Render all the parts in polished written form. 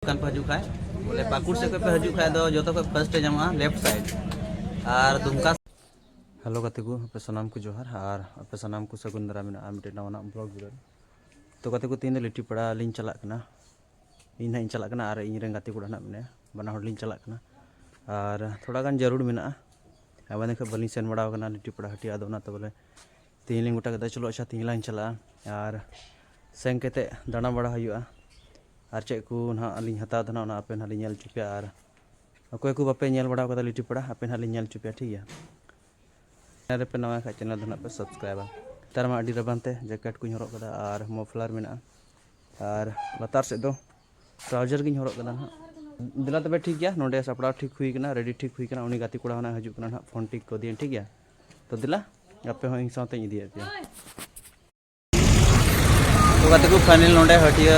कान पे हजु खाए बोले पाकुड़ से पे हजु खाए दो जो तो फर्स्ट जामा लेफ्ट साइड और दुमका। हेलो गाते को पे सनाम को जोहार और पे सनाम को सगुन दरा मेना मिटे नवा ब्लॉग वीडियो तो गाते को तीन लिट्टी पड़ा लिंग चला कना इन ना इन चला कना और इन रेन गाते को ना मने बना हड़ लिंग चला कना और थोड़ा गान जरूर मेना अब देखो बलिंग सेन बड़ा कना लिट्टी पड़ा हटी आदो ना तो बोले तीन लिंग गोटा कदा चलो अच्छा तीन लाइन चला और सेंग केते दाना बड़ा हुआ और चेक को ना अलिंग हता दना ना आपे ना लिंग चुपिया और अकोय को बापे नेल बड़ा कदा लिट्टी पड़ा आपे ना लिंग चुपिया ठीक है यार पे नवा चैनल दना पे सब्सक्राइब तार मा अडी रबानते जैकेट को हरक कदा और मफलर मेना और लतार से दो ट्राउजर गिन हरक कदा ना दिला तबे ठीक गया नोडे सपड़ा ठीक हुई कना रेडी ठीक हुई कना उनी गाती कोड़ा होना हजू कना ना फोन टिक को दिए ठीक है तो दिला आपे हो इन साथे इदिए पे तो गाती को फाइनल नोडे हटिया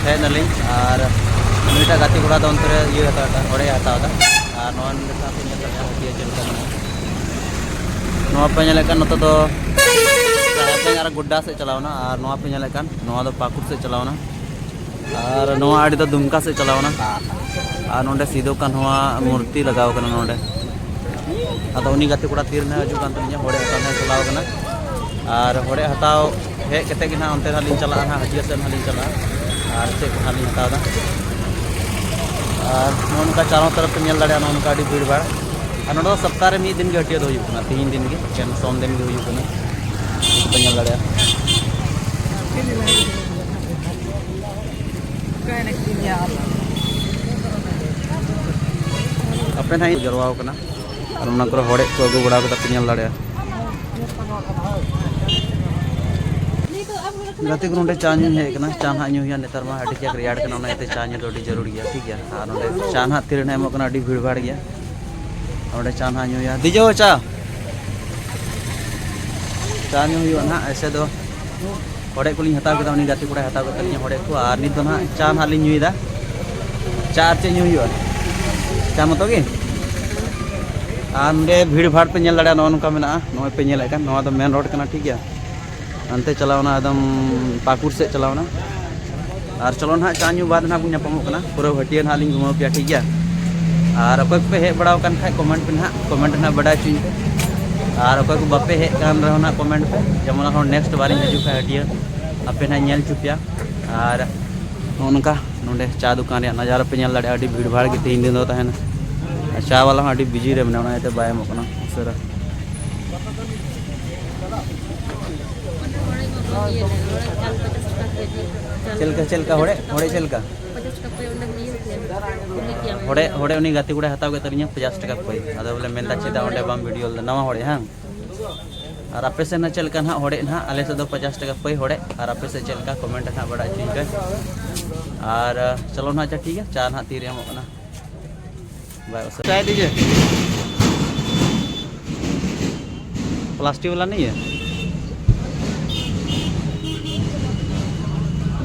है नलिंग और उनीटा गाती कोड़ा दो अंतरे ये हता ओडे हता और नोन के साथ इन हटिया चलता नोआ पे नेलेकान नतो दो पे यार गुड्डा से चलावना और नोआ पे नेलेकान नोआ दो पाकुड़ से चलावना और नोआ आड़ी दो दुमका से चलावना और नोंडे सीधो कान हुआ मूर्ति लगाव कना नोंडे अदो उनी गाते कोड़ा तीर ने हजू कान तलिया होड़े हताव ने चलाव कना और होड़े हताव हे केते कि ना ओनते हालिन चला ना हजिया से हालिन चला और से हालिन हताव दा और नोनका चारों तरफ पे नेल दाड़े नोनका आड़ी भीड़ भाड़ और नोडो सप्ताह रे मी दिन के हटिया दो हुई कना तीन दिन के केन सोम दिन के हुई कना पेनल दाड़े अपने ना जरवाव कना और उना को होड़े को अगु बड़ा को पेनल दाड़े गाते को नोडे चा न्यू हे कना चा ना न्यू हिया नेतार मा अडी के रियाड कना ओना एते चा न्यू अडी जरूरी गया ठीक है और नोडे चा ना तीर ना एमो कना अडी भीड़ भाड़ गया और चा ना न्यू या दिजो चा न्यू हुआ ना ऐसे दो होड़े को हता के उनी गाती कोड़ा हता के होड़े को और नित ना चा ना लिंग न्यूदा चा चे न्यू हुआ चा मतो के आंदे भीड़ भाड़ पे नेल लड़ा नोन का मेना नो पे नेल का नो तो मेन रोड कना ठीक है अंते चलावना एकदम पाकुड़ से चलावना और चलो ना चा न्यू बाद ना बुझा पमो कना पूरा हटिया ना लिंग घुमा पिया ठीक है और अकोय पे हे बड़ा कान खाय कमेंट ना बड़ा चुई और अकोय को बापे हे कान रहो ना कमेंट पे जमन हो नेक्स्ट बारी हजू खाय हटिया आपे ना नेल चुपिया और नोनका नोंडे चा दुकान रे नजारा पे नेल दाड़े अडी भीड़ भाड़ के तीन दिन दो तहना चा वाला अडी बिजी रे मेना एते बाय मो कना सरा चलका होड़े चलका होड़े होड़े उनी गाती गुड़ा हताव के तरिया 50 टका पे अदो बोले मेंदा चेदा ओंडे बाम वीडियो नवा होड़े हां और आपे से ना चलका ना होड़े ना आले से दो 50 टका पे होड़े और आपे से चलका कमेंट ना बड़ा ठीक है और चलो ना अच्छा ठीक है चा ना तीर हम अपना बाय चाय दीजिए प्लास्टिक वाला नहीं है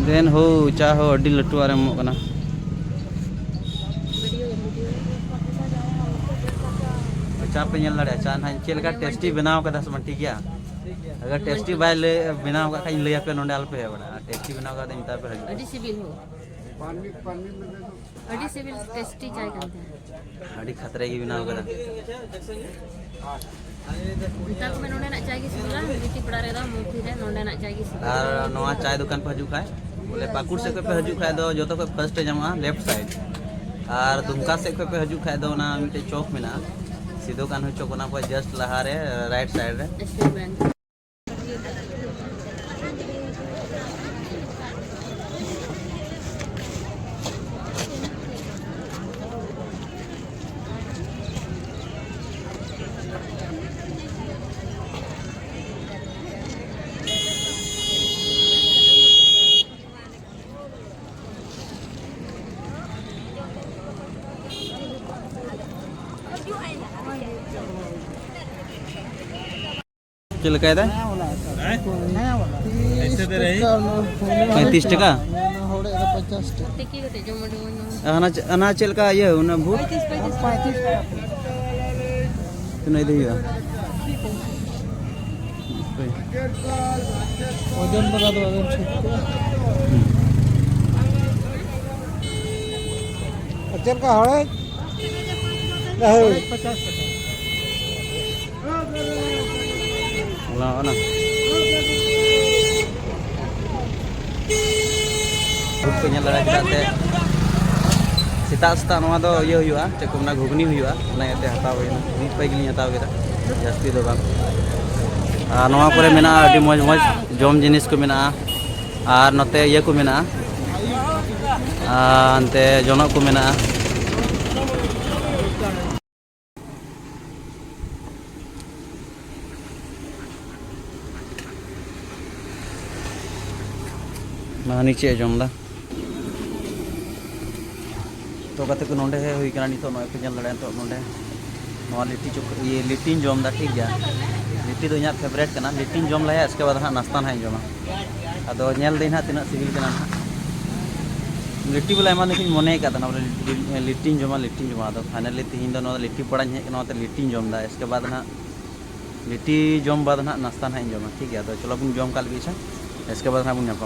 देन हो चा हो अड्डी लट्टू आरे मो कना चा पे नेल लड़ा चा ना चेलका टेस्टी बनाव कदा सम ठीक गया अगर टेस्टी बाय ले बनाव का खाई ले पे नोंडे आल पे बड़ा टेस्टी बनाव का देता पे अडी सिविल हो पानी में दे दो अडी सिविल टेस्टी चाय करते हैं अडी खतरे की बनाव कदा उनता को नोंडे ना चाय की सिविल लिट्टी पड़ा रे दा मुठी रे नोंडे ना चाय की सिविल और नवा चाय दुकान पे हजू खाए बोले पाकुड़ से पे हजू खाए दो जो तो फर्स्ट जामा लेफ्ट साइड और दुमका से पे हजू खाए दो ना मिटे चौक में ना सीधो कान हो चौक ना को जस्ट लहा रे राइट साइड रे चल का 35 टका अना चल का ये ना भूत 35 तो नहीं दिया वजन बता दो वजन चल का हड़े ना को ñel lada chedate sita sita noa do iye huyuga cek ko na ghugni huyuga na ate hataw hoyna mid pai gili hataw keda jasti do bang noa kore mena adi moj moj jom jinis ko mena ar note iye ko mena ante jonok ko mena ना नीचे जम दा तो कते को नोंडे है हुई कना नितो नय को जन लड़े तो नोंडे नोआ लिट्टी चोक ये लिट्टी जम दा ठीक गया लिट्टी दो इना फेवरेट कना लिट्टी जम लया इसके बाद हा नाश्ता ना जमा अदो नेल दिन हा तिना सिविल कना लिट्टी बोले एमा देखिन मने का तना लिट्टी जमा अदो फाइनली तिहिन दो नो लिट्टी पड़ा हे कना ते लिट्टी जम दा इसके बाद ना लिट्टी जम बाद ना नाश्ता ना जमा ठीक गया तो चलो बुन जम काल भी इसके बाद ना बुन